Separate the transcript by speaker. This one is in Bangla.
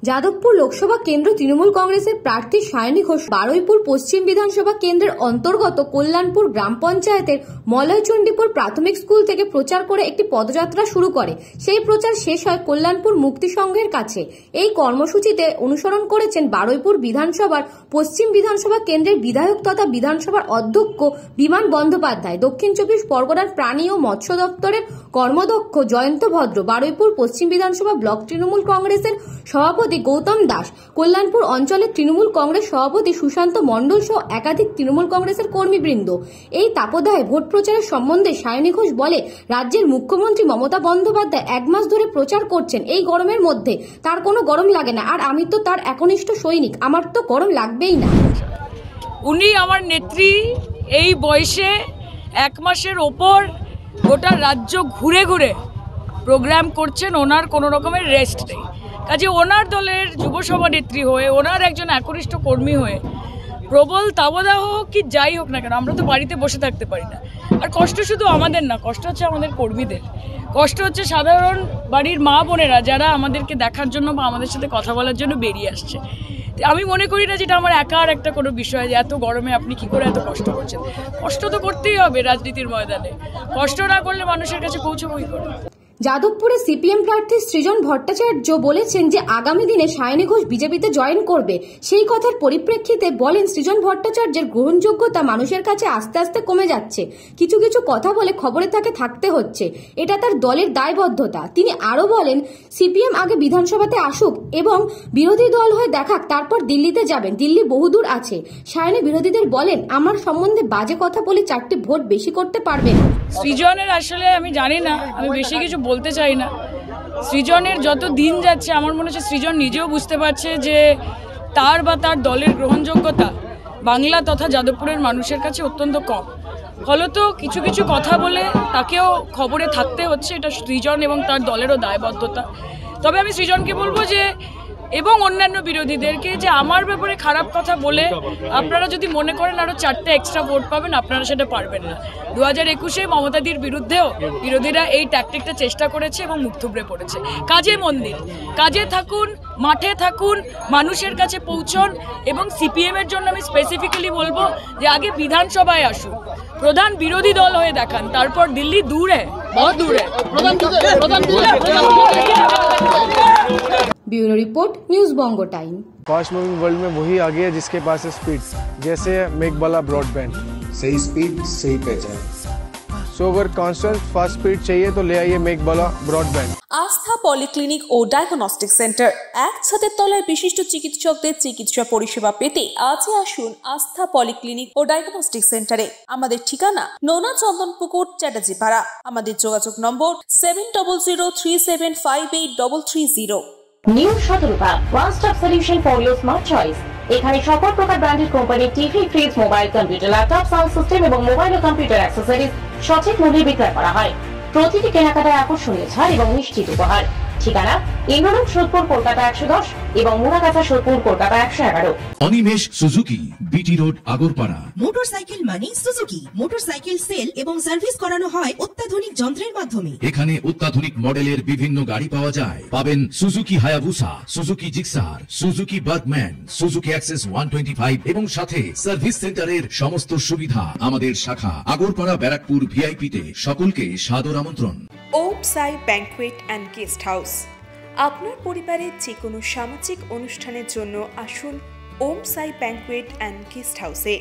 Speaker 1: যাদবপুর লোকসভা কেন্দ্র তৃণমূল কংগ্রেসের প্রার্থী সায়নী ঘোষ বারুইপুর পশ্চিম বিধানসভা কেন্দ্রের অন্তর্গত কল্যাণপুর গ্রাম পঞ্চায়েতের মলয়চণ্ডীপুর প্রাথমিক স্কুল থেকে প্রচার করে একটি পদযাত্রা শুরু করে। সেই প্রচার শেষ হয় কল্যাণপুর মুক্তি সংঘের কাছে। এই কর্মসূচিতে অনুসরণ করেছেন বারুইপুর বিধানসভার পশ্চিম বিধানসভা কেন্দ্রের বিধায়ক তথা বিধানসভার অধ্যক্ষ বিমান বন্দ্যোপাধ্যায়, দক্ষিণ চব্বিশ পরগনার প্রাণী ও মৎস্য দপ্তরের কর্মদক্ষ জয়ন্ত ভদ্র, বারুইপুর পশ্চিম বিধানসভা ব্লক তৃণমূল কংগ্রেসের সভাপতি গৌতম দাস, কল্যাণপুর অঞ্চলের তৃণমূল কংগ্রেস সভাপতি সুশান্ত মণ্ডল সহ একাধিক তৃণমূল কংগ্রেসের কর্মীবৃন্দ। এই তাপদাহে ভোট প্রচারের সম্বন্ধে সায়নী ঘোষ বলে, রাজ্যের মুখ্যমন্ত্রী মমতা বন্দ্যোপাধ্যায় 1 মাস ধরে প্রচার করছেন। এই গরমের মধ্যে তার কোনো গরম লাগে না, আর আমি তো তার একনিষ্ঠ সৈনিক, আমার তো গরম লাগবেই না।
Speaker 2: উনি আমার নেত্রী, এই বয়সে 1 মাসের ওপর গোটা রাজ্য ঘুরে ঘুরে প্রোগ্রাম করছেন, ওনার কোনো রকমের রেস্ট নেই। কাজে ওনার দলের যুব সভানেত্রী হয়ে, ওনার একজন একনিষ্ঠ কর্মী হয়ে প্রবল তাবদাহ কি যাই হোক না কেন, আমরা তো বাড়িতে বসে থাকতে পারি না। আর কষ্ট শুধু আমাদের না, কষ্ট হচ্ছে আমাদের কর্মীদের, কষ্ট হচ্ছে সাধারণ বাড়ির মা বোনেরা যারা আমাদেরকে দেখার জন্য বা আমাদের সাথে কথা বলার জন্য বেরিয়ে আসছে। আমি মনে করি না যেটা আমার একার একটা কোনো বিষয় যে এত গরমে আপনি কি করে এত কষ্ট করছেন। কষ্ট তো করতেই হবে রাজনীতির ময়দানে, কষ্ট না করলে মানুষের কাছে পৌঁছবই করে।
Speaker 1: যাদবপুরে সিপিএম প্রার্থী সৃজন ভট্টাচার্য বলেছেন যে আগামী দিনে সায়নী ঘোষ বিজেপিতে জয়েন করবে। সেই কথার পরিপ্রেক্ষিতে বলেন, সৃজন ভট্টাচার্যের গ্রহণযোগ্যতা মানুষের কাছে আস্তে আস্তে কমে যাচ্ছে। কিছু কিছু কথা বলে খবরে তাকে থাকতে হচ্ছে, এটা তার দলের দায়বদ্ধতা। তিনি আরো বলেন, সিপিএম আগে বিধানসভাতে আসুক এবং বিরোধী দল হয়ে দেখাক, তারপর দিল্লিতে যাবেন, দিল্লি বহুদূর আছে। সায়নী বিরোধীদের বলেন, আমার সম্বন্ধে বাজে কথা বলে 4টি ভোট বেশি করতে পারবেন।
Speaker 2: সৃজনের আসলে আমি জানি না, আমি বেশি কিছু বলতে চাই না। সৃজনের যত দিন যাচ্ছে আমার মনে হচ্ছে সৃজন নিজেও বুঝতে পারছে যে তার বা তার দলের গ্রহণযোগ্যতা বাংলা তথা যাদবপুরের মানুষের কাছে অত্যন্ত কম। ফলত কিছু কিছু কথা বলে তাকেও খবরে থাকতে হচ্ছে, এটা সৃজন এবং তার দলেরও দায়বদ্ধতা। তবে আমি সৃজনকে বলবো যে, এবং অন্যান্য বিরোধীদেরকে, যে আমার ব্যাপারে খারাপ কথা বলে আপনারা যদি মনে করেন আরও 4টে এক্সট্রা ভোট পাবেন, আপনারা সেটা পারবেন না। 2021-এ মমতাদির বিরুদ্ধেও বিরোধীরা এই ট্যাকটিকটা চেষ্টা করেছে এবং মুখ থুবড়ে পড়েছে। কাজে মন দিন, কাজে থাকুন, মাঠে থাকুন, মানুষের কাছে পৌঁছন। এবং সিপিএমের জন্য আমি স্পেসিফিক্যালি বলবো যে আগে বিধানসভায় আসুন, প্রধান বিরোধী দল হয়ে দেখান, তারপর দিল্লি দূরে, বহুত দূরে।
Speaker 1: Bureau report, news Bango time.
Speaker 3: Fast moving world में वही आगे है जिसके पास है स्पीड, जैसे मेघबाला ब्रॉडबैंड।
Speaker 4: सही स्पीड सही पहचान।
Speaker 3: सो अगर कांस्टेंट फास्ट स्पीड चाहिए तो ले आइए मेघबाला ब्रॉडबैंड।
Speaker 5: আস্থা পলিক্লিনিক ও ডায়াগনস্টিক সেন্টার, এক ছাদের তলায় বিশিষ্ট চিকিৎসকদের চিকিৎসা পরিষেবা পেতে আজই আসুন আস্থা পলিক্লিনিক ও ডায়াগনস্টিক সেন্টারে। আমাদের ঠিকানা নোনা চন্দনপুকুর, চ্যাটার্জিপাড়া। আমাদের যোগাযোগ নম্বর 7003758330।
Speaker 6: নিউ সতর্কতা, one stop solution for your smart choice. এখানে সকল প্রকার ব্র্যান্ডেড কোম্পানির TV, fridge, mobile, computer, laptop, sound system এবং মোবাইল ও কম্পিউটার অ্যাক্সেসরিজ সঠিক মূল্যে বিক্রয় করা হয়। প্রতিটি কেনাকাটায় আকর্ষণীয় ছাড় এবং নিশ্চিত উপহার। ঠিকানা ইন্দ্রনগর, সোদপুর, কলকাতা 110 এবং Muragachha, Sodepur, Kolkata 111।
Speaker 7: Animesh Suzuki, BT road, Agarpara.
Speaker 8: Motorcycle মানে সুজুকি। মোটরসাইকেল সেল এবং সার্ভিস করানো হয় অত্যাধুনিক যন্ত্রের মাধ্যমে।
Speaker 7: এখানে অত্যাধুনিক মডেলের বিভিন্ন গাড়ি পাওয়া যায়। পাবেন Suzuki Hayabusa, Suzuki Gixxer, Suzuki Bergman, Suzuki access 125 এবং সাথে সার্ভিস সেন্টারের সমস্ত সুবিধা। আমাদের শাখা আগরপাড়া, ব্যারাকপুর ভিআইপি তে। সকলকে সাদর আমন্ত্রণ।
Speaker 5: ওম সাই ব্যাংকুয়েট অ্যান্ড গেস্ট হাউস। আপনার পরিবারের যে কোনো সামাজিক অনুষ্ঠানের জন্য আসুন ওম সাই ব্যাংকুয়েট অ্যান্ড গেস্ট হাউসে।